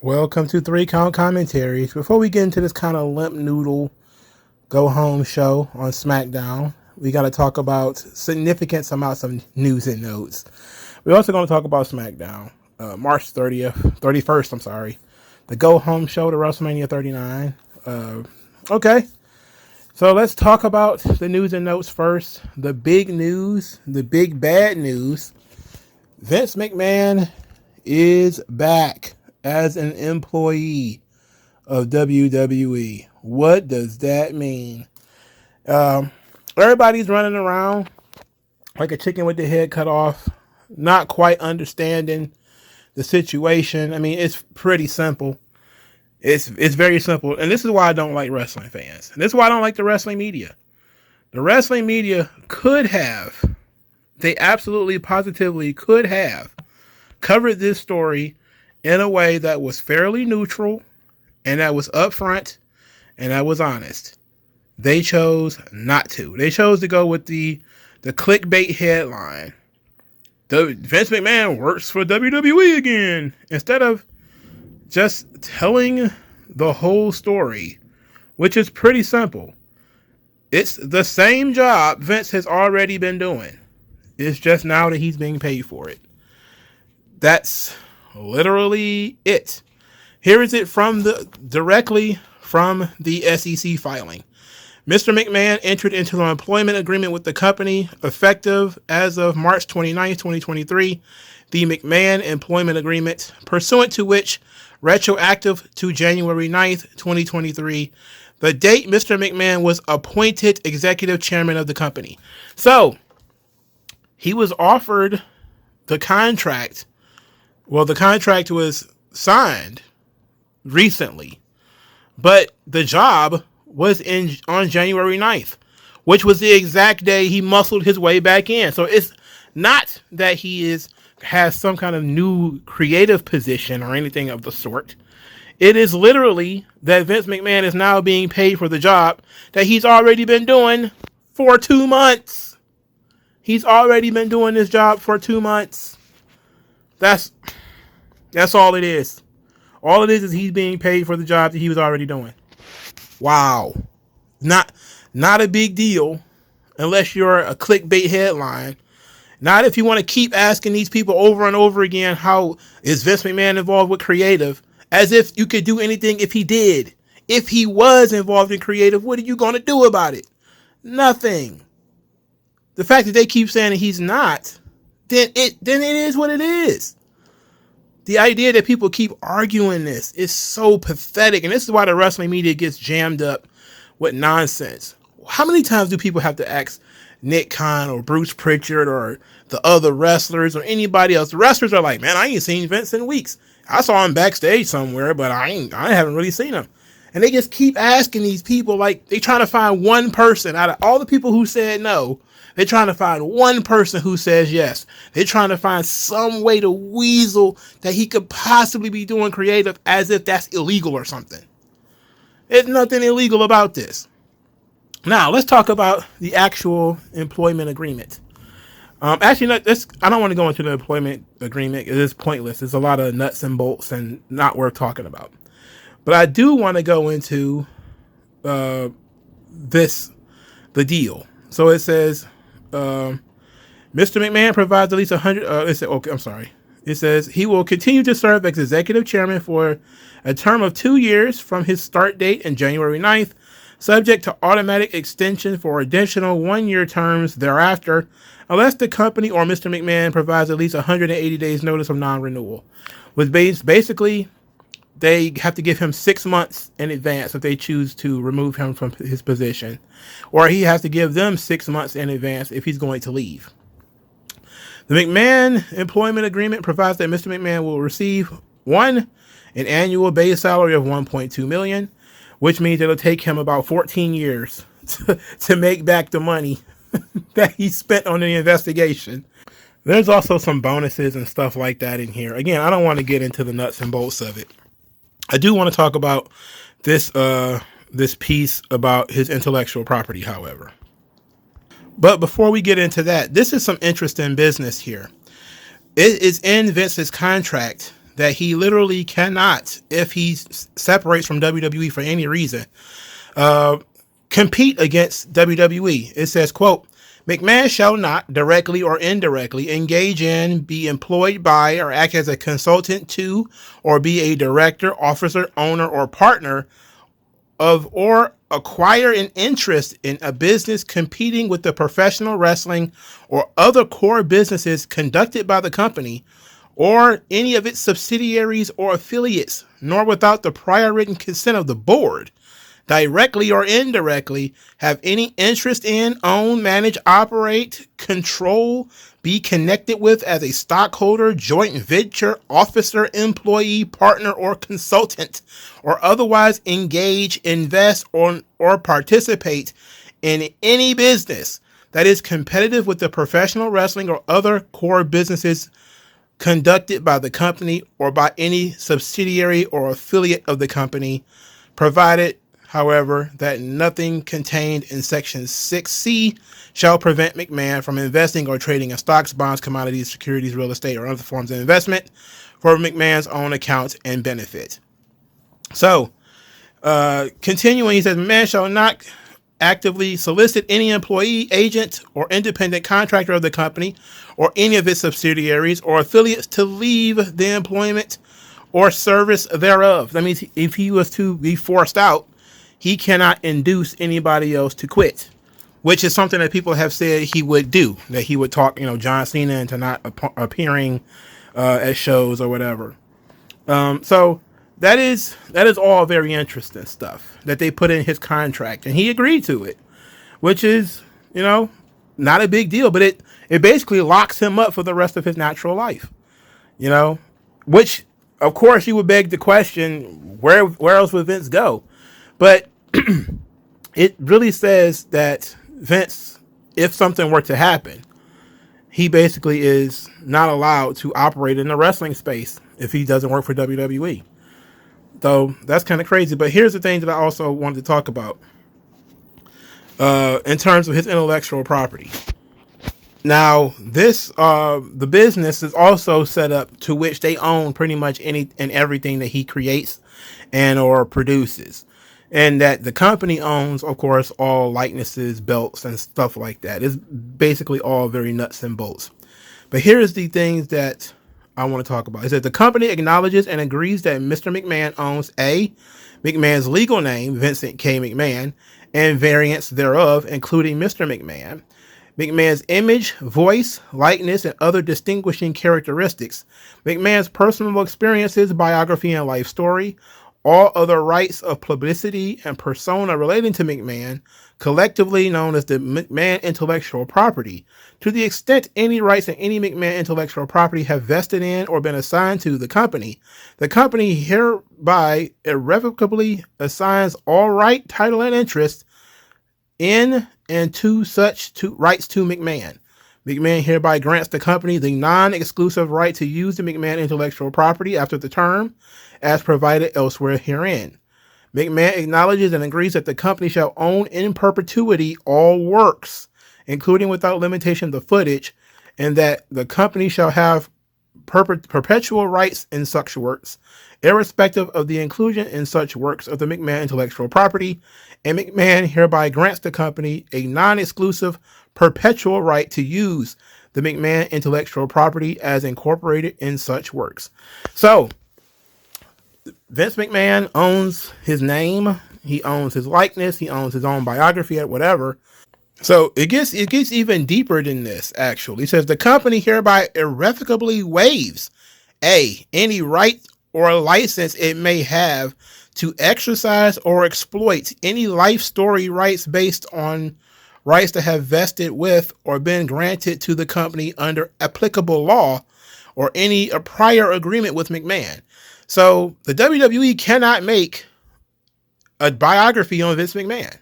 Welcome to 3 Count Commentaries. Before we get into this kind of limp noodle go home show on SmackDown, we got to talk about significant amounts of news and notes. We're also going to talk about SmackDown, March 31st, I'm sorry. The go home show to WrestleMania 39. Okay. So let's talk about the news and notes first. The big news, the big bad news. Vince McMahon is back as an employee of WWE. What does that mean? Everybody's running around like a chicken with the head cut off, not quite understanding the situation. I mean, it's pretty simple. It's very simple. And this is why I don't like wrestling fans. And this is why I don't like the wrestling media. The wrestling media they absolutely positively could have covered this story in a way that was fairly neutral and that was upfront and that was honest. They chose not to. They chose to go with the clickbait headline. Vince McMahon works for WWE again, instead of just telling the whole story, which is pretty simple. It's the same job Vince has already been doing. It's just now that he's being paid for it. That's literally it. Here is it directly from the SEC filing. Mr. McMahon entered into an employment agreement with the company effective as of March 29, 2023. The McMahon employment agreement, pursuant to which retroactive to January 9th, 2023, the date Mr. McMahon was appointed executive chairman of the company. So he was offered the contract. Well, the contract was signed recently, but the job was on January 9th, which was the exact day he muscled his way back in. So it's not that he has some kind of new creative position or anything of the sort. It is literally that Vince McMahon is now being paid for the job that he's already been doing for 2 months. He's already been doing this job for 2 months. That's all it is. All it is he's being paid for the job that he was already doing. Wow. Not a big deal unless you're a clickbait headline. Not if you want to keep asking these people over and over again, how is Vince McMahon involved with creative? As if you could do anything if he did. If he was involved in creative, what are you going to do about it? Nothing. The fact that they keep saying that he's not, then it is what it is. The idea that people keep arguing this is so pathetic. And this is why the wrestling media gets jammed up with nonsense. How many times do people have to ask Nick Khan or Bruce Pritchard or the other wrestlers or anybody else? The wrestlers are like, man, I ain't seen Vince in weeks. I saw him backstage somewhere, but I haven't really seen him. And they just keep asking these people, like they trying to find one person out of all the people who said no. They're trying to find one person who says yes. They're trying to find some way to weasel that he could possibly be doing creative as if that's illegal or something. There's nothing illegal about this. Now, let's talk about the actual employment agreement. Actually, I don't want to go into the employment agreement. It is pointless. There's a lot of nuts and bolts and not worth talking about. But I do want to go into the deal. So it says, Mr. McMahon provides at least 100. It says he will continue to serve as executive chairman for a term of 2 years from his start date in January 9th, subject to automatic extension for additional 1-year terms thereafter, unless the company or Mr. McMahon provides at least 180 days notice of non-renewal. With basically, they have to give him 6 months in advance if they choose to remove him from his position, or he has to give them 6 months in advance if he's going to leave. The McMahon employment agreement provides that Mr. McMahon will receive an annual base salary of $1.2 million, which means it'll take him about 14 years to make back the money that he spent on the investigation. There's also some bonuses and stuff like that in here. Again, I don't want to get into the nuts and bolts of it. I do want to talk about this piece about his intellectual property, however. But before we get into that, this is some interesting business here. It is in Vince's contract that he literally cannot, if he separates from WWE for any reason, compete against WWE. It says, quote, McMahon shall not directly or indirectly engage in, be employed by, or act as a consultant to, or be a director, officer, owner, or partner of, or acquire an interest in a business competing with the professional wrestling or other core businesses conducted by the company or any of its subsidiaries or affiliates, nor without the prior written consent of the board, directly or indirectly, have any interest in, own, manage, operate, control, be connected with as a stockholder, joint venture, officer, employee, partner, or consultant, or otherwise engage, invest, or participate in any business that is competitive with the professional wrestling or other core businesses conducted by the company or by any subsidiary or affiliate of the company, provided, however, that nothing contained in Section 6C shall prevent McMahon from investing or trading in stocks, bonds, commodities, securities, real estate, or other forms of investment for McMahon's own account and benefit. So, continuing, he says, McMahon shall not actively solicit any employee, agent, or independent contractor of the company or any of its subsidiaries or affiliates to leave the employment or service thereof. That means if he was to be forced out, he cannot induce anybody else to quit, which is something that people have said he would do, that he would talk, John Cena into not appearing at shows or whatever. So that is all very interesting stuff that they put in his contract, and he agreed to it, which is, not a big deal, but it basically locks him up for the rest of his natural life, which of course you would beg the question, where else would Vince go? But it really says that Vince, if something were to happen, he basically is not allowed to operate in the wrestling space if he doesn't work for WWE. So that's kind of crazy. But here's the thing that I also wanted to talk about in terms of his intellectual property. Now, the business is also set up to which they own pretty much any and everything that he creates and or produces. And that the company owns, of course, all likenesses, belts, and stuff like that. It's basically all very nuts and bolts. But here's the things that I want to talk about. It says the company acknowledges and agrees that Mr. McMahon owns A, McMahon's legal name, Vincent K. McMahon, and variants thereof, including Mr. McMahon, McMahon's image, voice, likeness, and other distinguishing characteristics, McMahon's personal experiences, biography, and life story, all other rights of publicity and persona relating to McMahon, collectively known as the McMahon intellectual property, to the extent any rights in any McMahon intellectual property have vested in or been assigned to the company hereby irrevocably assigns all right, title, and interest in and to such rights to McMahon. McMahon hereby grants the company the non-exclusive right to use the McMahon intellectual property after the term as provided elsewhere herein. McMahon acknowledges and agrees that the company shall own in perpetuity all works, including without limitation the footage, and that the company shall have perpetual rights in such works, irrespective of the inclusion in such works of the McMahon intellectual property, and McMahon hereby grants the company a non-exclusive perpetual right to use the McMahon intellectual property as incorporated in such works. So, Vince McMahon owns his name, he owns his likeness, he owns his own biography or whatever. So it gets even deeper than this, actually. It says the company hereby irrevocably waives A, any right or license it may have to exercise or exploit any life story rights based on rights that have vested with or been granted to the company under applicable law or any prior agreement with McMahon. So the WWE cannot make a biography on Vince McMahon.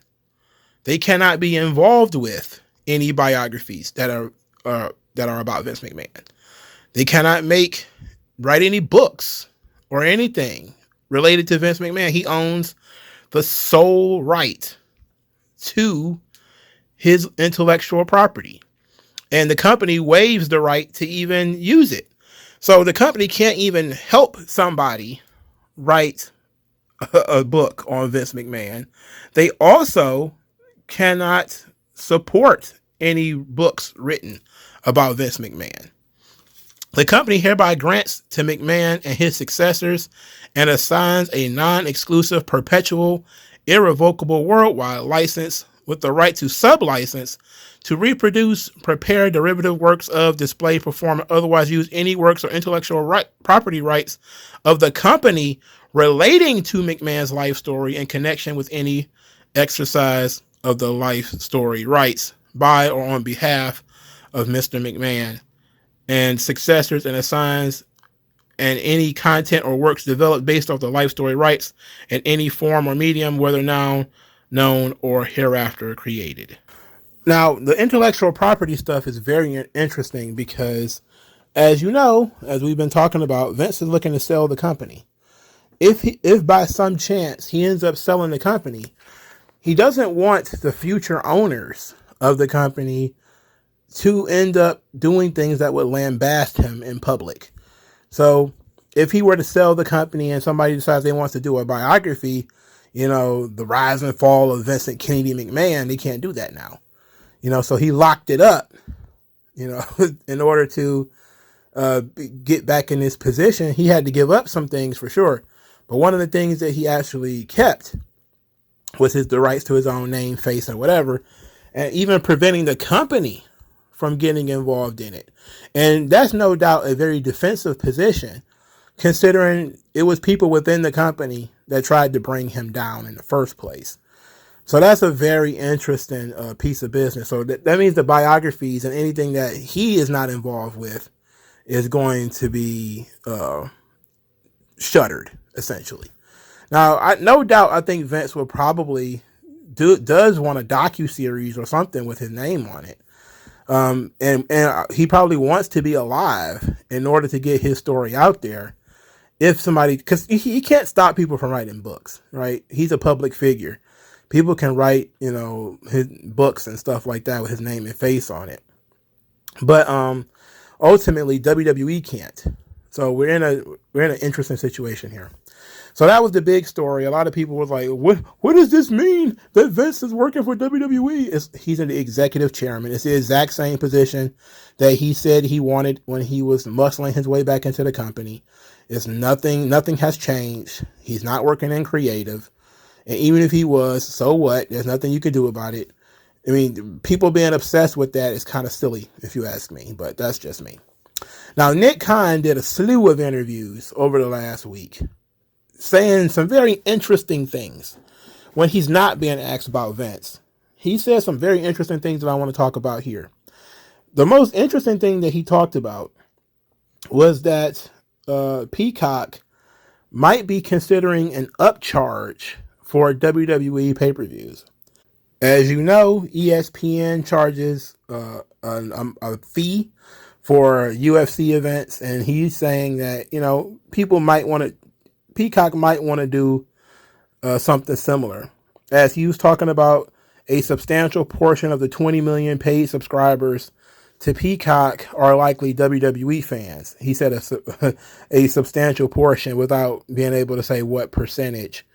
They cannot be involved with any biographies that are about Vince McMahon. They cannot write any books or anything related to Vince McMahon. He owns the sole right to his intellectual property, and the company waives the right to even use it. So the company can't even help somebody write a book on Vince McMahon. They also cannot support any books written about Vince McMahon. The company hereby grants to McMahon and his successors and assigns a non-exclusive, perpetual, irrevocable worldwide license with the right to sublicense to reproduce, prepare derivative works of, display, perform, or otherwise use any works or intellectual property rights of the company relating to McMahon's life story in connection with any exercise of the life story rights by or on behalf of Mr. McMahon and successors, and assigns and any content or works developed based off the life story rights in any form or medium, whether now known or hereafter created. Now, the intellectual property stuff is very interesting because, as you know, as we've been talking about, Vince is looking to sell the company. If by some chance he ends up selling the company, he doesn't want the future owners of the company to end up doing things that would lambast him in public. So if he were to sell the company and somebody decides they want to do a biography, the rise and fall of Vincent Kennedy McMahon, they can't do that now. So he locked it up, in order to get back in this position. He had to give up some things for sure. But one of the things that he actually kept was the rights to his own name, face, or whatever, and even preventing the company from getting involved in it. And that's no doubt a very defensive position, considering it was people within the company that tried to bring him down in the first place. So that's a very interesting piece of business. So that means the biographies and anything that he is not involved with is going to be shuttered, essentially. Now, no doubt, I think Vince will probably does want a docuseries or something with his name on it. And he probably wants to be alive in order to get his story out there. If somebody, because he can't stop people from writing books, right? He's a public figure. People can write, his books and stuff like that with his name and face on it. But ultimately, WWE can't. So we're in an interesting situation here. So that was the big story. A lot of people were like, what does this mean that Vince is working for WWE? He's an executive chairman. It's the exact same position that he said he wanted when he was muscling his way back into the company. It's nothing has changed. He's not working in creative. And even if he was, so what? There's nothing you can do about it. I mean, people being obsessed with that is kind of silly, if you ask me, but that's just me. Now, Nick Khan did a slew of interviews over the last week, saying some very interesting things when he's not being asked about Vince. He said some very interesting things that I want to talk about here. The most interesting thing that he talked about was that Peacock might be considering an upcharge for WWE pay-per-views. As you know, ESPN charges a fee for UFC events, and he's saying that, people might want to, Peacock might want to do something similar. As he was talking about, a substantial portion of the 20 million paid subscribers to Peacock are likely WWE fans. He said a substantial portion without being able to say what percentage.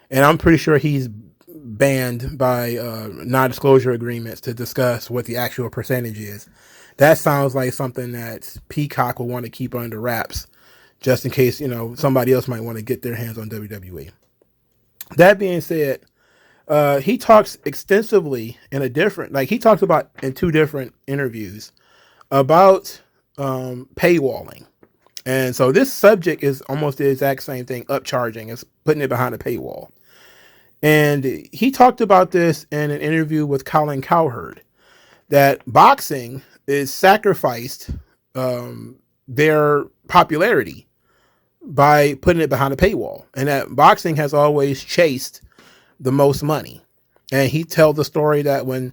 And I'm pretty sure he's banned by non-disclosure agreements to discuss what the actual percentage is. That sounds like something that Peacock will want to keep under wraps, just in case, somebody else might want to get their hands on WWE. That being said, he talks extensively he talks about in two different interviews about paywalling. And so this subject is almost the exact same thing, upcharging, is putting it behind a paywall. And he talked about this in an interview with Colin Cowherd, that boxing is sacrificed their popularity by putting it behind a paywall, and that boxing has always chased the most money. And he tells the story that when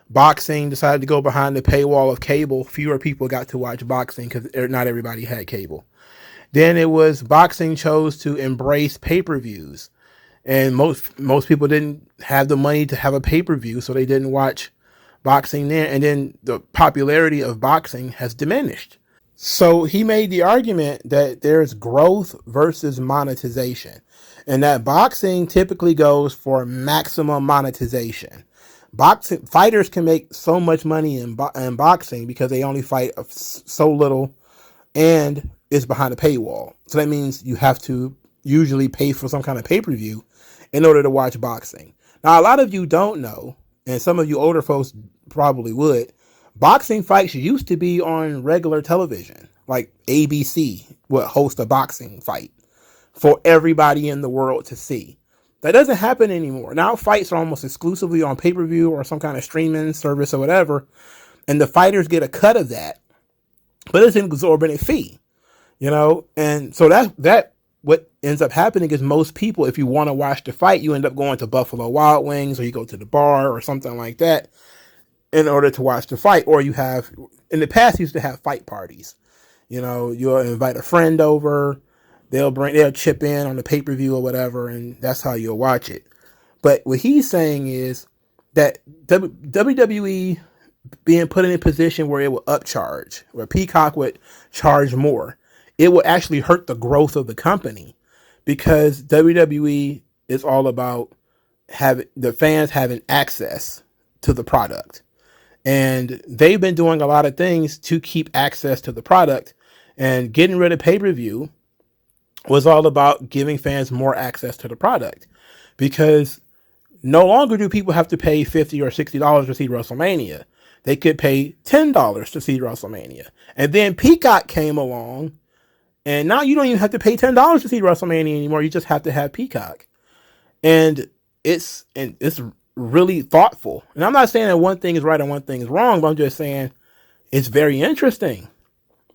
boxing decided to go behind the paywall of cable, fewer people got to watch boxing because not everybody had cable. Then it was boxing chose to embrace pay-per-views, and most people didn't have the money to have a pay-per-view, so they didn't watch boxing there. And then the popularity of boxing has diminished. So he made the argument that there's growth versus monetization, and that boxing typically goes for maximum monetization. Boxing fighters can make so much money in boxing because they only fight so little, and it's behind a paywall. So that means you have to usually pay for some kind of pay-per-view in order to watch boxing. Now, a lot of you don't know, and some of you older folks probably would. Boxing fights used to be on regular television, like ABC would host a boxing fight for everybody in the world to see. That doesn't happen anymore. Now fights are almost exclusively on pay-per-view or some kind of streaming service or whatever, and the fighters get a cut of that, but it's an exorbitant fee, and so that what ends up happening is most people, if you want to watch the fight, you end up going to Buffalo Wild Wings, or you go to the bar or something like that in order to watch the fight. Or you have, in the past, you used to have fight parties. You'll invite a friend over, they'll chip in on the pay-per-view or whatever, and that's how you'll watch it. But what he's saying is that WWE being put in a position where it will upcharge, where Peacock would charge more, it will actually hurt the growth of the company, because WWE is all about having the fans having access to the product. And they've been doing a lot of things to keep access to the product, and getting rid of pay-per-view was all about giving fans more access to the product, because no longer do people have to pay $50 or $60 to see WrestleMania. They could pay $10 to see WrestleMania. And then Peacock came along, and now you don't even have to pay $10 to see WrestleMania anymore. You just have to have Peacock. And it's really thoughtful. And I'm not saying that one thing is right and one thing is wrong, but I'm just saying it's very interesting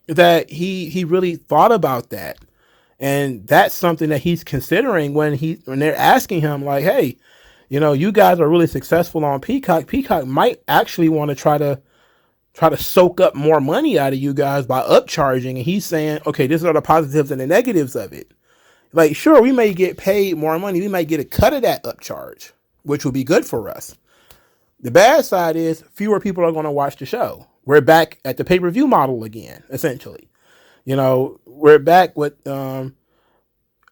that he really thought about that. And that's something that he's considering when they're asking him, like, hey, you guys are really successful on Peacock. Peacock might actually want to try to soak up more money out of you guys by upcharging. And he's saying, okay, these are the positives and the negatives of it. Like, sure, we may get paid more money. We might get a cut of that upcharge, which will be good for us. The bad side is fewer people are going to watch the show. We're back at the pay-per-view model again, essentially. We're back with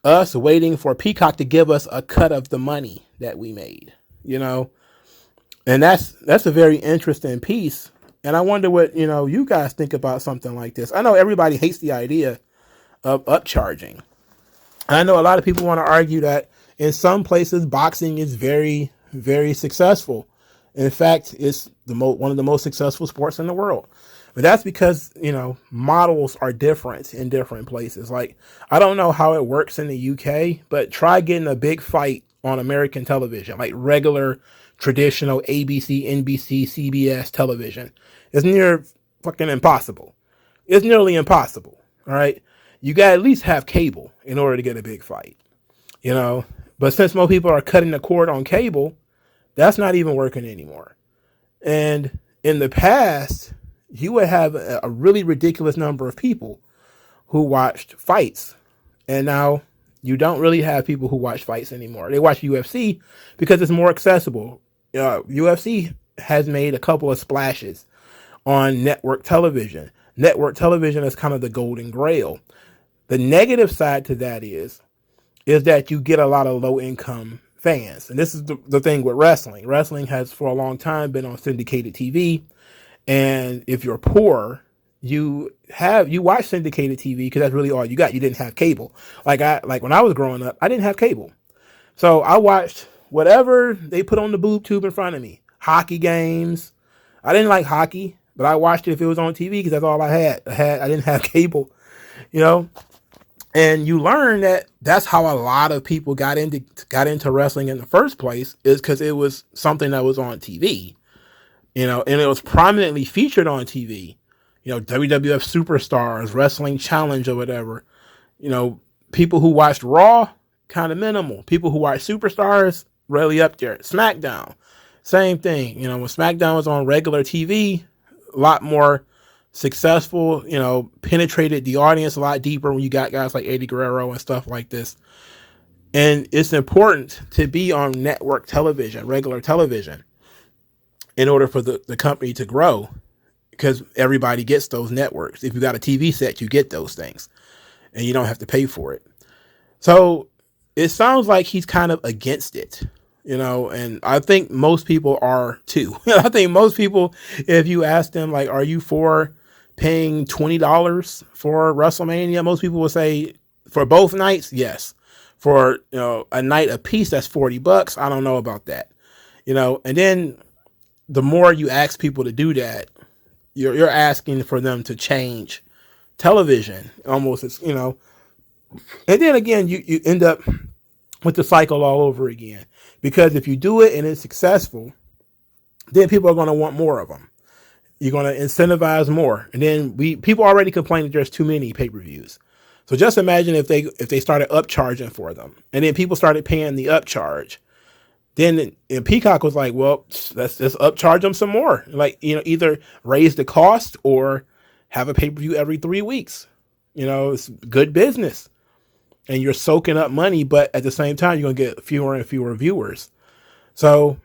us waiting for Peacock to give us a cut of the money that we made, and that's a very interesting piece. And I wonder what, you guys think about something like this. I know everybody hates the idea of upcharging. I know a lot of people want to argue that in some places boxing is very, very successful. In fact, it's one of the most successful sports in the world. But that's because, models are different in different places. Like, I don't know how it works in the UK, but try getting a big fight on American television, like regular, traditional ABC, NBC, CBS television. It's near fucking impossible. It's nearly impossible. All right. You got to at least have cable in order to get a big fight, But since most people are cutting the cord on cable, that's not even working anymore. And in the past, you would have a really ridiculous number of people who watched fights. And now you don't really have people who watch fights anymore. They watch UFC because it's more accessible. UFC has made a couple of splashes on network television. Network television is kind of the golden grail. The negative side to that is that you get a lot of low income fans. And this is the thing with wrestling. Wrestling has for a long time been on syndicated TV. And if you're poor, you watch syndicated TV because that's really all you got. You didn't have cable. Like when I was growing up, I didn't have cable. So I watched whatever they put on the boob tube in front of me. Hockey games. I didn't like hockey, but I watched it if it was on TV because that's all I had. I didn't have cable, And you learn that that's how a lot of people got into wrestling in the first place, is because it was something that was on TV, and it was prominently featured on TV. WWF Superstars, Wrestling Challenge or whatever. People who watched Raw, kind of minimal. People who watched Superstars, really up there. Smackdown, same thing. When Smackdown was on regular TV, a lot more successful, penetrated the audience a lot deeper when you got guys like Eddie Guerrero and stuff like this. And it's important to be on network television, regular television, in order for the company to grow. because everybody gets those networks. If you got a TV set, you get those things and you don't have to pay for it. So it sounds like he's kind of against it, and I think most people are too. I think most people, if you ask them, like, are you for paying $20 for WrestleMania? Most people will say for both nights, yes. For, a night a piece, that's $40. I don't know about that, and then the more you ask people to do that, you're asking for them to change television almost, and then again, you end up with the cycle all over again, because if you do it and it's successful, then people are going to want more of them. You're going to incentivize more. And then people already complain that there's too many pay-per-views. So just imagine if they started upcharging for them, and then people started paying the upcharge. Then and Peacock was like, well, let's just upcharge them some more. Like, either raise the cost or have a pay-per-view every 3 weeks. It's good business. And you're soaking up money, but at the same time, you're going to get fewer and fewer viewers. So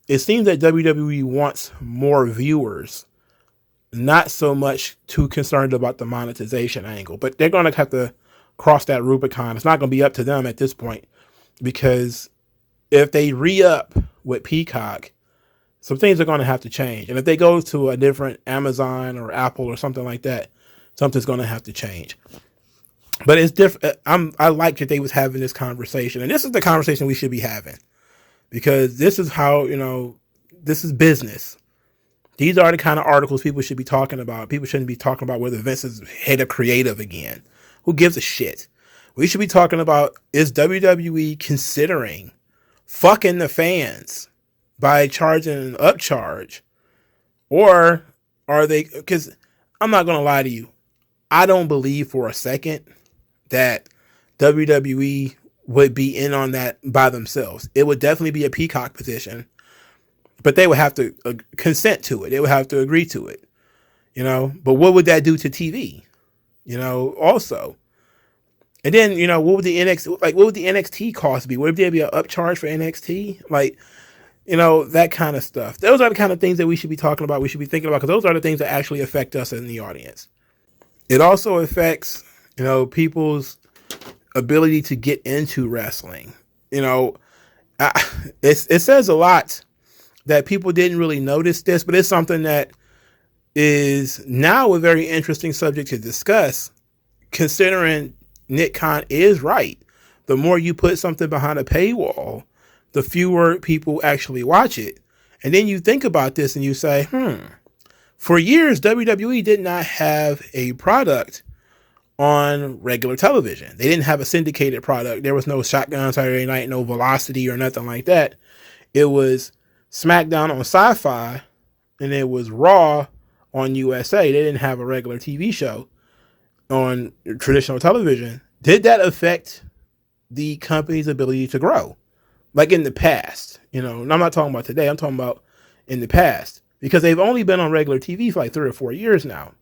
it seems that WWE wants more viewers, not so much too concerned about the monetization angle, but they're going to have to cross that Rubicon. It's not going to be up to them at this point, because if they re-up with Peacock, some things are going to have to change. And if they go to a different Amazon or Apple or something like that, something's going to have to change. But it's different. I like that they was having this conversation, and this is the conversation we should be having, because this is how, this is business. These are the kind of articles people should be talking about. People shouldn't be talking about whether Vince is head of creative again. Who gives a shit? We should be talking about, is WWE considering fucking the fans by charging an upcharge? Or are they, because I'm not going to lie to you, I don't believe for a second that WWE would be in on that by themselves. It would definitely be a Peacock position, but they would have to consent to it. They would have to agree to it, but what would that do to TV? Also. And then, what would the NXT cost be? Would there be an upcharge for NXT? That kind of stuff. Those are the kind of things that we should be talking about. We should be thinking about, because those are the things that actually affect us in the audience. It also affects, people's ability to get into wrestling. It says a lot that people didn't really notice this, but it's something that is now a very interesting subject to discuss, considering Nick Khan is right. The more you put something behind a paywall, the fewer people actually watch it. And then you think about this and you say, for years, WWE did not have a product on regular television. They didn't have a syndicated product. There was no Shotgun Saturday Night, no Velocity or nothing like that. It was Smackdown on Sci-Fi, and it was Raw on USA. They didn't have a regular TV show on traditional television. Did that affect the company's ability to grow? Like in the past, and I'm not talking about today. I'm talking about in the past, because they've only been on regular TV for like 3 or 4 years now.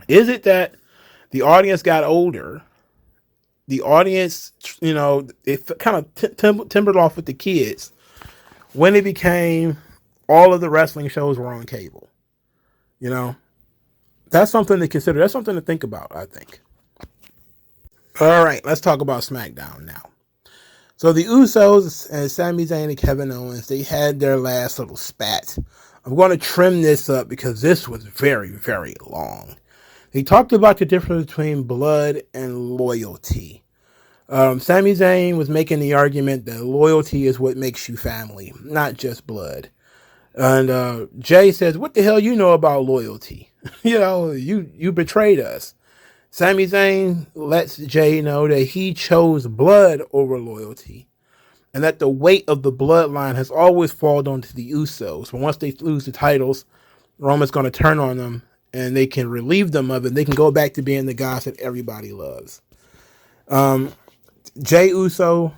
Is it that the audience got older? The audience, it kind of timbered off with the kids when it became all of the wrestling shows were on cable. That's something to consider. That's something to think about, I think. All right, let's talk about SmackDown now. So the Usos and Sami Zayn and Kevin Owens, they had their last little spat. I'm going to trim this up because this was very, very long. They talked about the difference between blood and loyalty. Sami Zayn was making the argument that loyalty is what makes you family, not just blood. And Jay says, what the hell you know about loyalty? You betrayed us. Sami Zayn lets Jay know that he chose blood over loyalty, and that the weight of the bloodline has always fallen onto the Usos. But once they lose the titles, Roman's going to turn on them, and they can relieve them of it. They can go back to being the guys that everybody loves. Jay Uso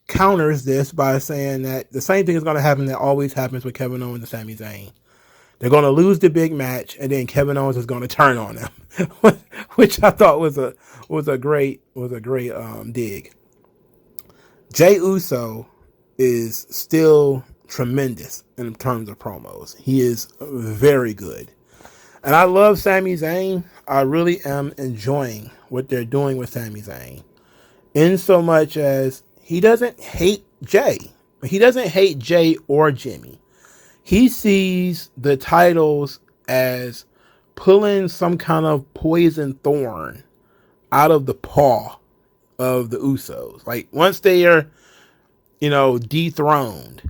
counters this by saying that the same thing is going to happen that always happens with Kevin Owens and Sami Zayn. They're going to lose the big match, and then Kevin Owens is going to turn on them, which I thought was a great dig. Jay Uso is still tremendous in terms of promos. He is very good. And I love Sami Zayn. I really am enjoying what they're doing with Sami Zayn. In so much as he doesn't hate Jay. He doesn't hate Jay or Jimmy. He sees the titles as pulling some kind of poison thorn out of the paw of the Usos. Like, once they are, dethroned,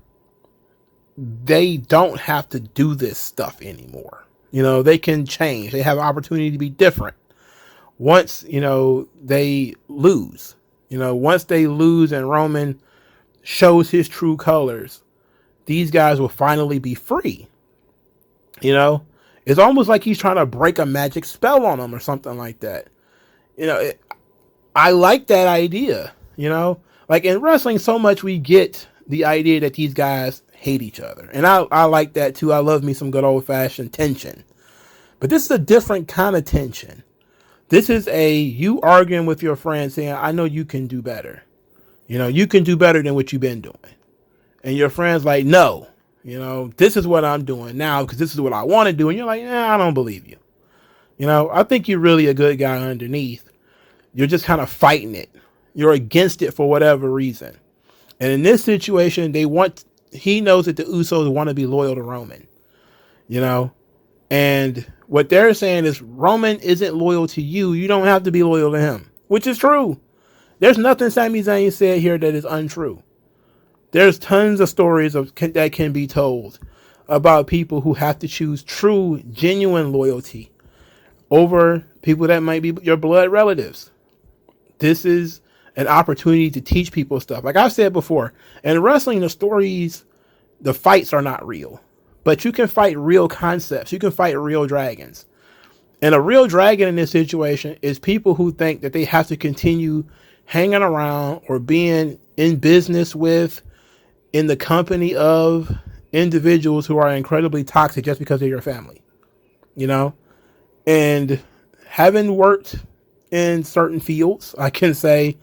they don't have to do this stuff anymore. They can change. They have an opportunity to be different. Once, they lose. Once they lose and Roman shows his true colors, these guys will finally be free. It's almost like he's trying to break a magic spell on them or something like that. I like that idea. Like in wrestling, so much we get the idea that these guys hate each other. And I like that too. I love me some good old fashioned tension. But this is a different kind of tension. This is you arguing with your friend saying, I know you can do better. You can do better than what you've been doing. And your friend's like, no, this is what I'm doing now because this is what I want to do. And you're like, I don't believe you. I think you're really a good guy underneath. You're just kind of fighting it. You're against it for whatever reason. And in this situation, he knows that the Usos want to be loyal to Roman, and what they're saying is Roman isn't loyal to you. You don't have to be loyal to him, which is true. There's nothing Sami Zayn said here that is untrue. There's tons of stories that can be told about people who have to choose true, genuine loyalty over people that might be your blood relatives. This is an opportunity to teach people stuff. Like I've said before, in wrestling, the fights are not real. But you can fight real concepts. You can fight real dragons. And a real dragon in this situation is people who think that they have to continue hanging around or being in business with, in the company of individuals who are incredibly toxic just because they're your family. And having worked in certain fields, I can say,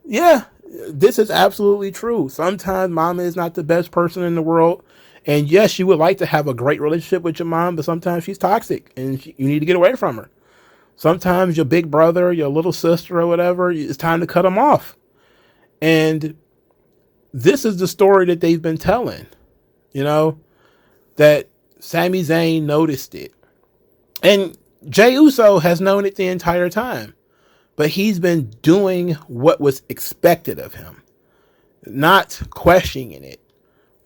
yeah, this is absolutely true. Sometimes mama is not the best person in the world. And yes, you would like to have a great relationship with your mom, but sometimes she's toxic and you need to get away from her. Sometimes your big brother, your little sister or whatever, it's time to cut them off. And this is the story that they've been telling, that Sami Zayn noticed it. And Jey Uso has known it the entire time, but he's been doing what was expected of him, not questioning it.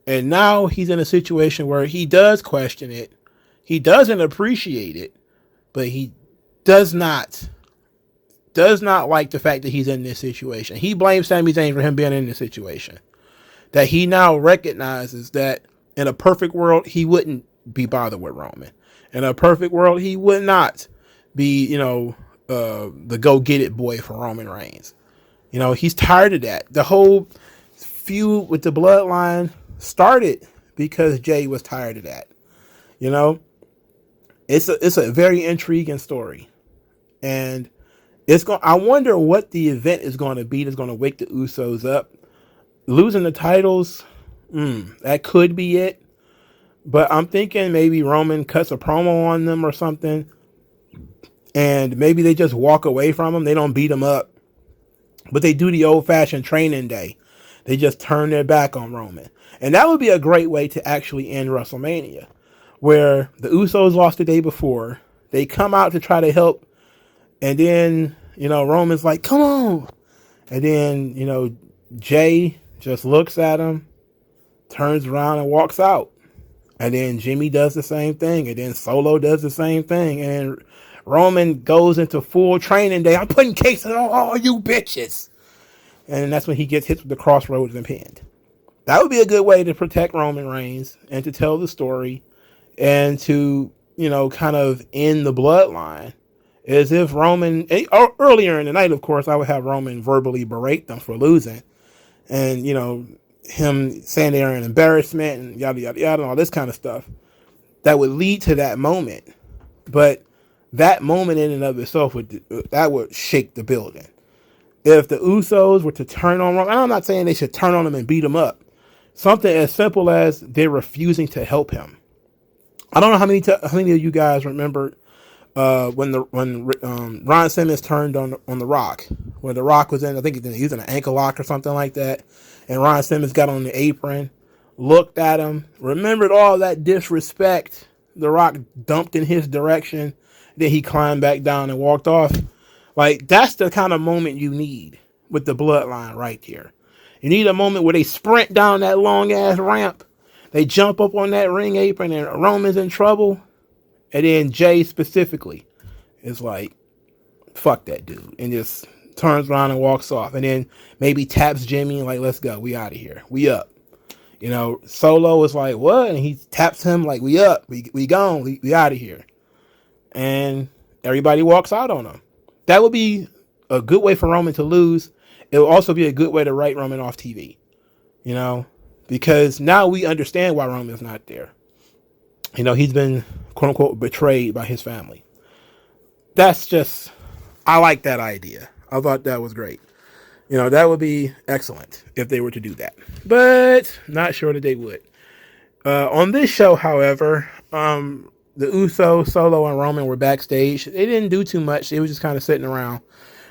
And now he's in a situation where he does question it. He doesn't appreciate it, but he does not like the fact that he's in this situation. He blames Sami Zayn for him being in this situation. That he now recognizes that in a perfect world, he wouldn't be bothered with Roman. In a perfect world, he would not be, the go-get-it boy for Roman Reigns. He's tired of that. The whole feud with the bloodline started because Jay was tired of that. It's a very intriguing story. And I wonder what the event is going to be that's going to wake the Usos up. Losing the titles, that could be it. But I'm thinking maybe Roman cuts a promo on them or something. And maybe they just walk away from them. They don't beat them up. But they do the old-fashioned training day. They just turn their back on Roman. And that would be a great way to actually end WrestleMania. Where the Usos lost the day before. They come out to try to help. And then, Roman's like, come on. And then, Jay just looks at him, turns around and walks out. And then Jimmy does the same thing. And then Solo does the same thing. And Roman goes into full training day. I'm putting cases on all you bitches. And that's when he gets hit with the crossroads and pinned. That would be a good way to protect Roman Reigns and to tell the story and to, kind of end the bloodline. As if Roman, earlier in the night, of course, I would have Roman verbally berate them for losing. And, him saying they're an embarrassment and yada, yada, yada, and all this kind of stuff. That would lead to that moment. But that moment in and of itself, that would shake the building. If the Usos were to turn on Roman, I'm not saying they should turn on him and beat him up. Something as simple as they're refusing to help him. I don't know how many of you guys remember when Ron Simmons turned on the Rock, where the Rock was in, I think he was in an ankle lock or something like that, and Ron Simmons got on the apron, looked at him, remembered all that disrespect the Rock dumped in his direction, then he climbed back down and walked off. Like, that's the kind of moment you need with the Bloodline right here. You need a moment where they sprint down that long ass ramp, they jump up on that ring apron, and Roman's in trouble. And then Jay specifically is like, fuck that dude. And just turns around and walks off. And then maybe taps Jimmy and like, let's go. We out of here. We up. You know, Solo is like, what? And he taps him like, we up. We gone. We out of here. And everybody walks out on him. That would be a good way for Roman to lose. It will also be a good way to write Roman off TV. You know, because now we understand why Roman's not there. You know, he's been, quote unquote, betrayed by his family. That's just, I like that idea. I thought that was great. You know, that would be excellent if they were to do that. But not sure that they would. On this show, however, the Usos, Solo, and Roman were backstage. They didn't do too much. They were just kind of sitting around.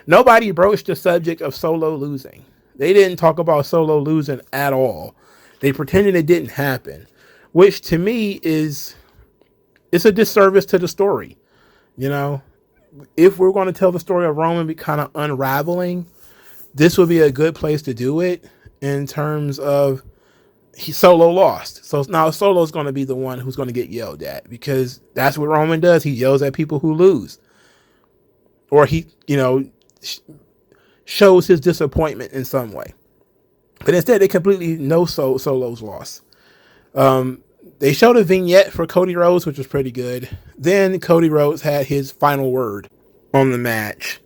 Nobody broached the subject of Solo losing. They didn't talk about Solo losing at all. They pretended it didn't happen, which to me it's a disservice to the story. You know, if we're going to tell the story of Roman be kind of unraveling, this would be a good place to do it in terms of Solo lost. So now Solo's going to be the one who's going to get yelled at, because that's what Roman does. He yells at people who lose, or he, you know, shows his disappointment in some way. But instead, they completely know Solo's loss. They showed a vignette for Cody Rhodes, which was pretty good. Then Cody Rhodes had his final word on the match.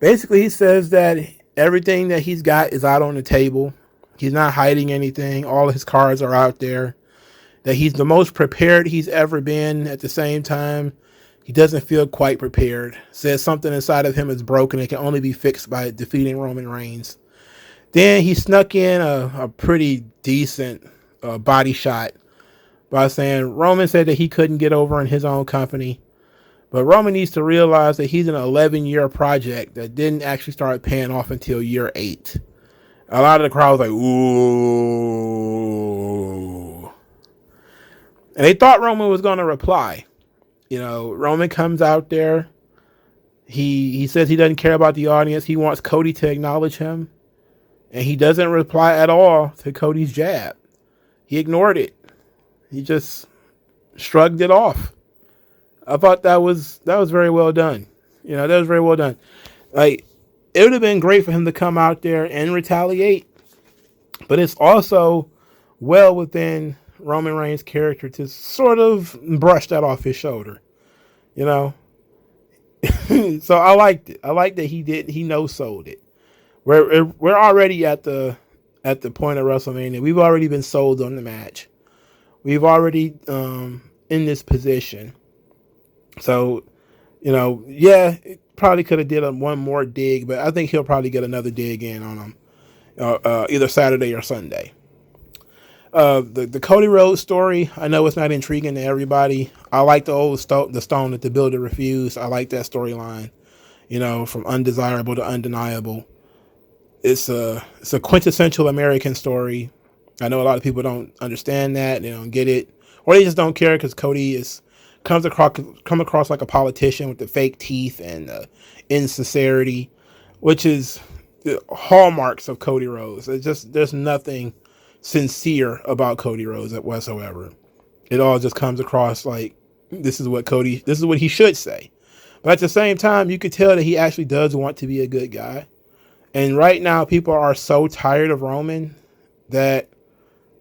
Basically, he says that everything that he's got is out on the table. He's not hiding anything. All of his cards are out there. That he's the most prepared he's ever been. At the same time, he doesn't feel quite prepared. Says something inside of him is broken. It can only be fixed by defeating Roman Reigns. Then he snuck in a pretty decent body shot by saying Roman said that he couldn't get over in his own company. But Roman needs to realize that he's an 11-year project that didn't actually start paying off until year 8. A lot of the crowd was like, ooh. And they thought Roman was going to reply. You know, Roman comes out there. He says he doesn't care about the audience. He wants Cody to acknowledge him. And he doesn't reply at all to Cody's jab. He ignored it. He just shrugged it off. I thought that was very well done. You know, that was very well done. Like, it would have been great for him to come out there and retaliate. But it's also well within Roman Reigns' character to sort of brush that off his shoulder. You know? So I liked it. I liked that he no-sold it. We're already at the point of WrestleMania. We've already been sold on the match. We've already in this position. So, you know, yeah, it probably could have did one more dig, but I think he'll probably get another dig in on him either Saturday or Sunday. The Cody Rhodes story, I know it's not intriguing to everybody. I like the stone that the builder refused. I like that storyline. You know, from undesirable to undeniable. It's a quintessential American story. I know a lot of people don't understand that. They don't get it. Or they just don't care because Cody come across like a politician with the fake teeth and insincerity, which is the hallmarks of Cody Rhodes. There's nothing sincere about Cody Rhodes whatsoever. It all just comes across like this is what he should say. But at the same time, you could tell that he actually does want to be a good guy. And right now, people are so tired of Roman that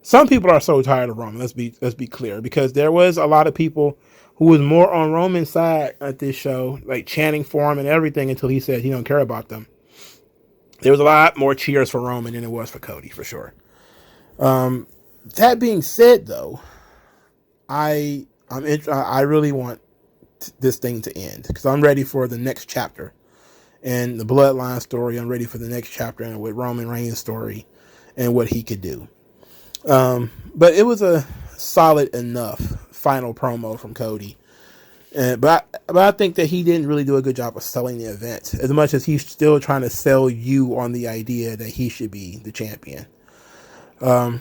some people are so tired of Roman. Let's be clear, because there was a lot of people who was more on Roman's side at this show, like chanting for him and everything until he said he don't care about them. There was a lot more cheers for Roman than it was for Cody, for sure. That being said, though, I really want this thing to end because I'm ready for the next chapter. And the Bloodline story, I'm ready for the next chapter and with Roman Reigns' story and what he could do. But it was a solid enough final promo from Cody. But I think that he didn't really do a good job of selling the event, as much as he's still trying to sell you on the idea that he should be the champion. All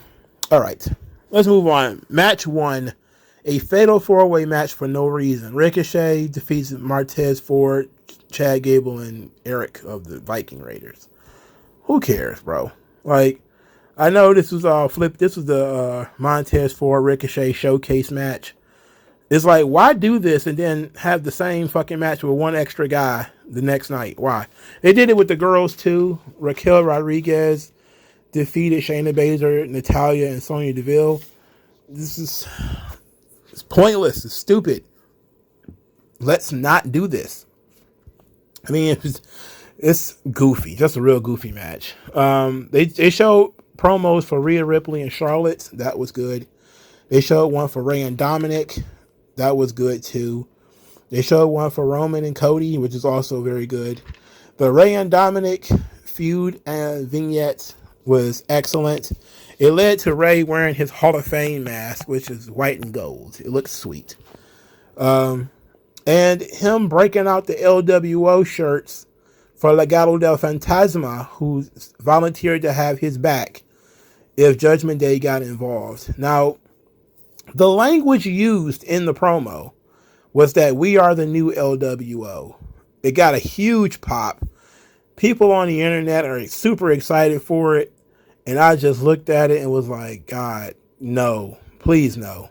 right, let's move on. Match 1, a fatal 4-way match for no reason. Ricochet defeats Martez Ford, Chad Gable, and Eric of the Viking Raiders. Who cares, bro? Like, I know this was This was the Montez Ford Ricochet showcase match. It's like, why do this and then have the same fucking match with one extra guy the next night? Why? They did it with the girls too. Raquel Rodriguez defeated Shayna Baszler, Natalya, and Sonya Deville. It's pointless. It's stupid. Let's not do this. I mean, it's goofy. Just a real goofy match. They showed promos for Rhea Ripley and Charlotte. That was good. They showed one for Rey and Dominic. That was good too. They showed one for Roman and Cody, which is also very good. The Rey and Dominic feud and vignette was excellent. It led to Rey wearing his Hall of Fame mask, which is white and gold. It looks sweet. And him breaking out the LWO shirts for Legado del Fantasma, who volunteered to have his back if Judgment Day got involved. Now, the language used in the promo was that we are the new LWO. It got a huge pop. People on the internet are super excited for it. And I just looked at it and was like, God, no, please no.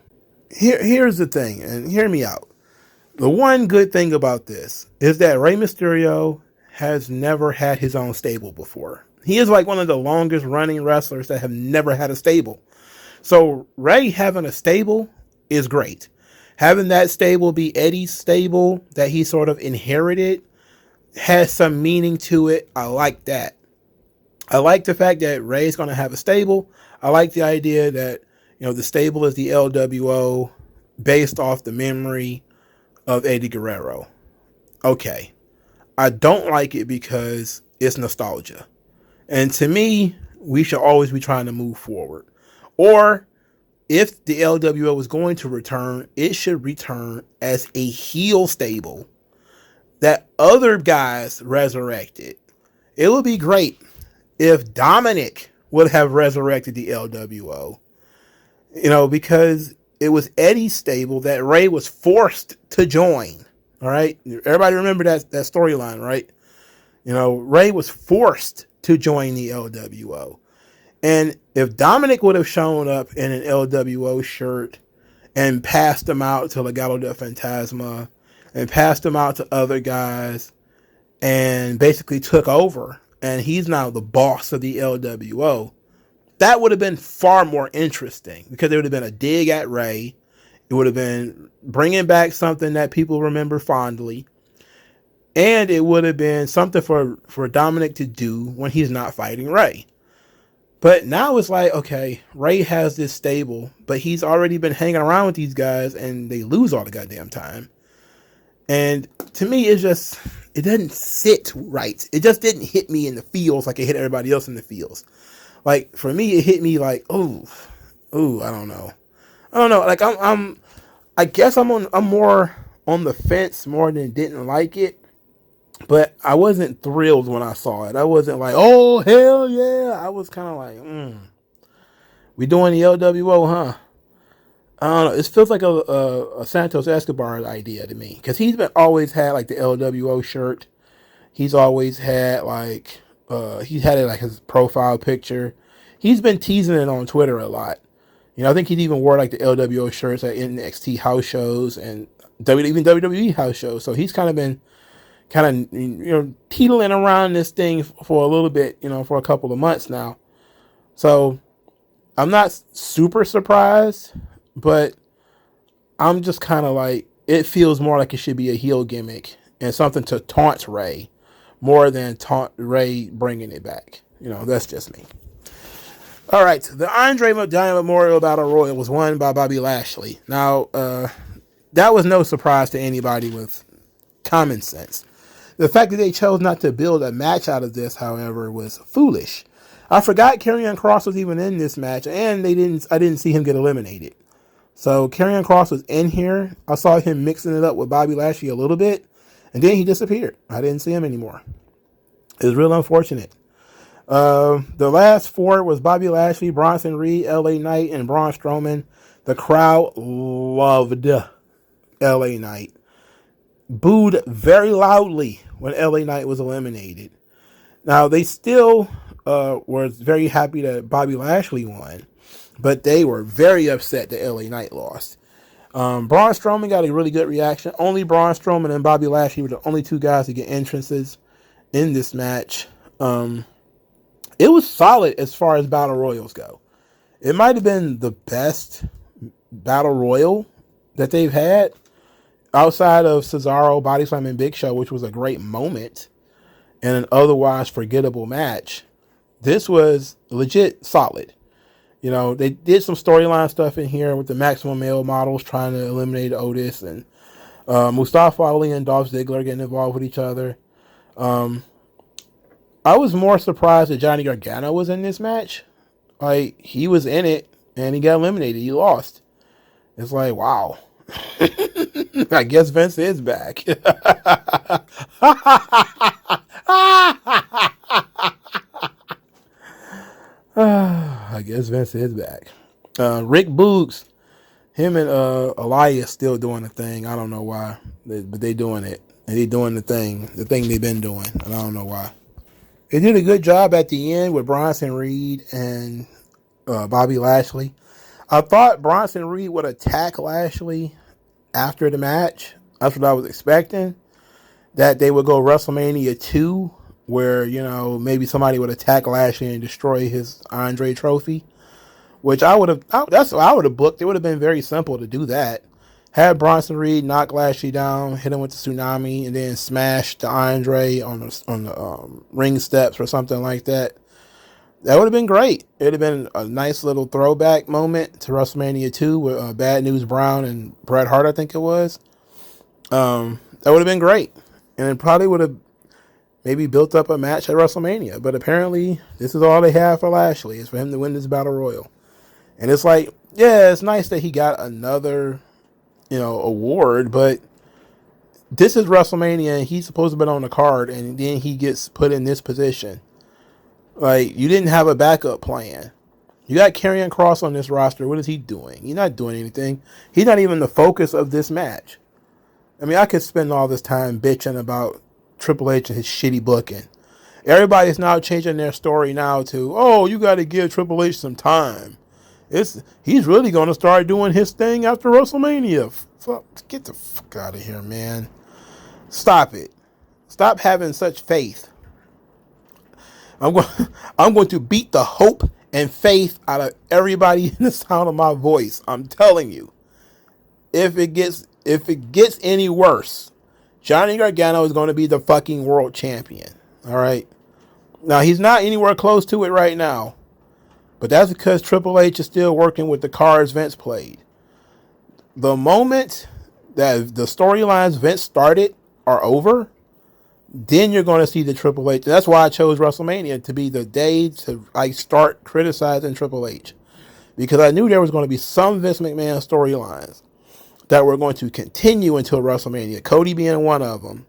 Here's the thing, and hear me out. The one good thing about this is that Rey Mysterio has never had his own stable before. He is like one of the longest running wrestlers that have never had a stable. So Rey having a stable is great. Having that stable be Eddie's stable that he sort of inherited has some meaning to it. I like that. I like the fact that Rey's going to have a stable. I like the idea that, the stable is the LWO based off the memory of Eddie Guerrero. Okay. I don't like it because it's nostalgia. And to me, we should always be trying to move forward. Or if the LWO is going to return, it should return as a heel stable that other guys resurrected. It would be great if Dominic would have resurrected the LWO, because it was Eddie's stable that Rey was forced to join. All right. Everybody remember that storyline, right? Rey was forced to join the LWO. And if Dominic would have shown up in an LWO shirt and passed them out to Legado del Fantasma and passed them out to other guys and basically took over, and he's now the boss of the LWO, that would have been far more interesting because it would have been a dig at Rey. It would have been bringing back something that people remember fondly. And it would have been something for Dominic to do when he's not fighting Rey. But now it's like, okay, Rey has this stable, but he's already been hanging around with these guys and they lose all the goddamn time. And to me, it doesn't sit right. It just didn't hit me in the feels like it hit everybody else in the feels. Like, for me, it hit me like, I don't know. Like, I guess I'm more on the fence more than didn't like it. But I wasn't thrilled when I saw it. I wasn't like, oh, hell yeah. I was kind of like, we doing the LWO, huh? I don't know. It feels like a Santos Escobar idea to me. Because he's always had, like, the LWO shirt. He's always had, like, he's had it, like, his profile picture. He's been teasing it on Twitter a lot. I think he even wore, like, the LWO shirts at NXT house shows and even WWE house shows. So he's kind of been teetling around this thing for a little bit, for a couple of months now. So I'm not super surprised, but I'm just kind of like, it feels more like it should be a heel gimmick and something to taunt Rey more than taunt Rey bringing it back. That's just me. All right. The Andre the Giant Memorial Battle Royal was won by Bobby Lashley. Now, that was no surprise to anybody with common sense. The fact that they chose not to build a match out of this, however, was foolish. I forgot Karrion Kross was even in this match, and I didn't see him get eliminated. So Karrion Kross was in here. I saw him mixing it up with Bobby Lashley a little bit, and then he disappeared. I didn't see him anymore. It was real unfortunate. The last four was Bobby Lashley, Bronson Reed, LA Knight, and Braun Strowman. The crowd loved LA Knight. Booed very loudly when LA Knight was eliminated. Now, they still were very happy that Bobby Lashley won, but they were very upset that LA Knight lost. Braun Strowman got a really good reaction. Only Braun Strowman and Bobby Lashley were the only two guys to get entrances in this match. It was solid as far as Battle Royals go. It might have been the best Battle Royal that they've had outside of Cesaro, Body Slam, and Big Show, which was a great moment and an otherwise forgettable match. This was legit solid. You know, they did some storyline stuff in here with the Maximum Male models trying to eliminate Otis, and Mustafa Ali and Dolph Ziggler getting involved with each other. I was more surprised that Johnny Gargano was in this match. Like, he was in it, and he got eliminated. He lost. It's like, wow. I guess Vince is back. I guess Vince is back. Rick Boogs, him and Elias still doing the thing. I don't know why, but they doing it. And they doing the thing they've been doing. And I don't know why. They did a good job at the end with Bronson Reed and Bobby Lashley. I thought Bronson Reed would attack Lashley after the match. That's what I was expecting. That they would go WrestleMania 2, where, you know, maybe somebody would attack Lashley and destroy his Andre trophy. Which that's what I would have booked. It would have been very simple to do that. Have Bronson Reed knock Lashley down, hit him with the tsunami, and then smash the Andre on the ring steps or something like that. That would have been great. It would have been a nice little throwback moment to WrestleMania 2 with Bad News Brown and Bret Hart, I think it was. That would have been great. And it probably would have maybe built up a match at WrestleMania. But apparently, this is all they have for Lashley, is for him to win this Battle Royal. And it's like, yeah, it's nice that he got another, you know, award, but this is WrestleMania, and he's supposed to be on the card, and then he gets put in this position. Like, you didn't have a backup plan. You got Karrion Kross on this roster. What is he doing? He's not doing anything. He's not even the focus of this match. I mean, I could spend all this time bitching about Triple H and his shitty booking. Everybody's now changing their story now to, oh, you got to give Triple H some time. He's really going to start doing his thing after WrestleMania. Get the fuck out of here, man. Stop it. Stop having such faith. I'm going to beat the hope and faith out of everybody in the sound of my voice. I'm telling you. If it gets any worse, Johnny Gargano is going to be the fucking world champion. All right. Now, he's not anywhere close to it right now. But that's because Triple H is still working with the cards Vince played. The moment that the storylines Vince started are over, then you're going to see the Triple H. That's why I chose WrestleMania to be the day to start criticizing Triple H. Because I knew there was going to be some Vince McMahon storylines that were going to continue until WrestleMania. Cody being one of them.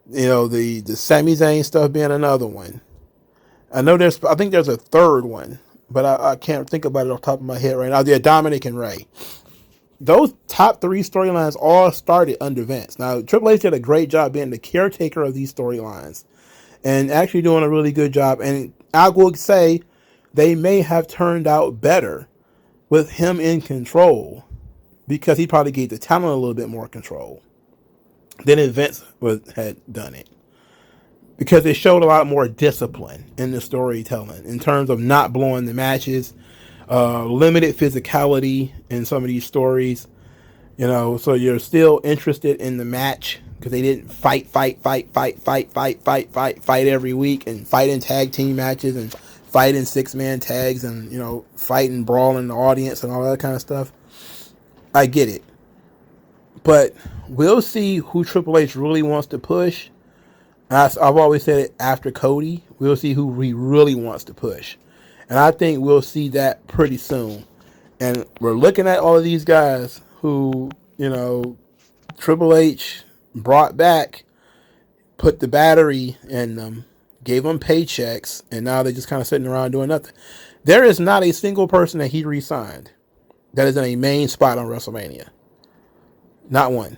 You know, the Sami Zayn stuff being another one. I think there's a third one, but I can't think about it off the top of my head right now. Yeah, Dominic and Ray. Those top three storylines all started under Vince. Now, Triple H did a great job being the caretaker of these storylines and actually doing a really good job. And I will say they may have turned out better with him in control because he probably gave the talent a little bit more control than if Vince had done it. Because it showed a lot more discipline in the storytelling in terms of not blowing the matches, limited physicality in some of these stories, you know, so you're still interested in the match because they didn't fight every week and fight in tag team matches and fight in 6-man tags and, you know, fight and brawl in the audience and all that kind of stuff. I get it. But we'll see who Triple H really wants to push. I've always said it after Cody. We'll see who he really wants to push. And I think we'll see that pretty soon. And we're looking at all of these guys who, Triple H brought back, put the battery in them, gave them paychecks, and now they're just kind of sitting around doing nothing. There is not a single person that he re-signed that is in a main spot on WrestleMania. Not one.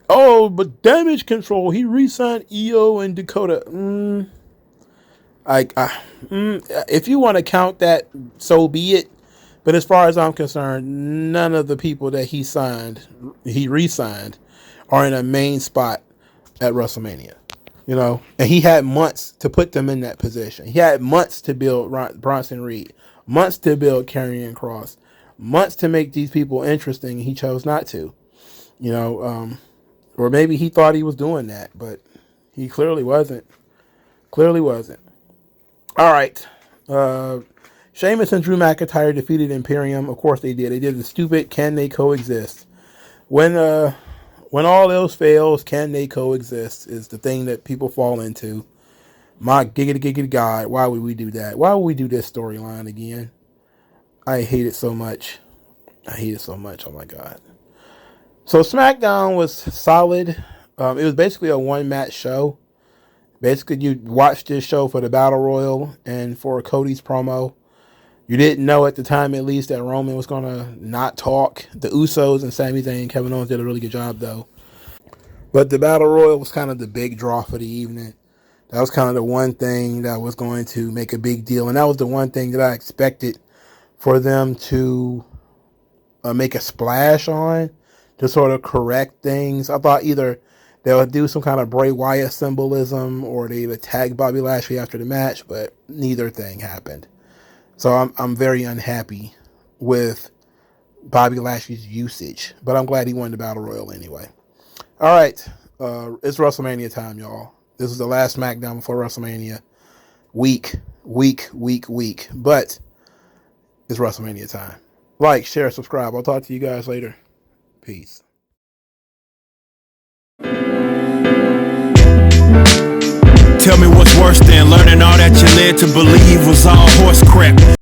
Oh, but Damage Control, he re-signed EO and Dakota. If you want to count that, so be it. But as far as I'm concerned, none of the people that he re-signed, are in a main spot at WrestleMania. And he had months to put them in that position. He had months to build Bronson Reed, months to build Karrion Kross, months to make these people interesting, and he chose not to. Or maybe he thought he was doing that, but he clearly wasn't. All right. Sheamus and Drew McIntyre defeated Imperium. Of course they did. They did the stupid "can they coexist?" When all else fails, can they coexist is the thing that people fall into. My giggity God, why would we do that? Why would we do this storyline again? I hate it so much. Oh my God. So SmackDown was solid. It was basically a one-match show. Basically, you watched this show for the Battle Royal and for Cody's promo. You didn't know at the time, at least, that Roman was going to not talk. The Usos and Sami Zayn and Kevin Owens did a really good job, though. But the Battle Royal was kind of the big draw for the evening. That was kind of the one thing that was going to make a big deal. And that was the one thing that I expected for them to make a splash on, to sort of correct things. I thought either they would do some kind of Bray Wyatt symbolism or they would tag Bobby Lashley after the match, but neither thing happened. So I'm very unhappy with Bobby Lashley's usage, but I'm glad he won the Battle Royal anyway. All right, it's WrestleMania time, y'all. This is the last SmackDown before WrestleMania. Week. But it's WrestleMania time. Like, share, subscribe. I'll talk to you guys later. Peace. Tell me what's worse than learning all that you led to believe was all horse crap.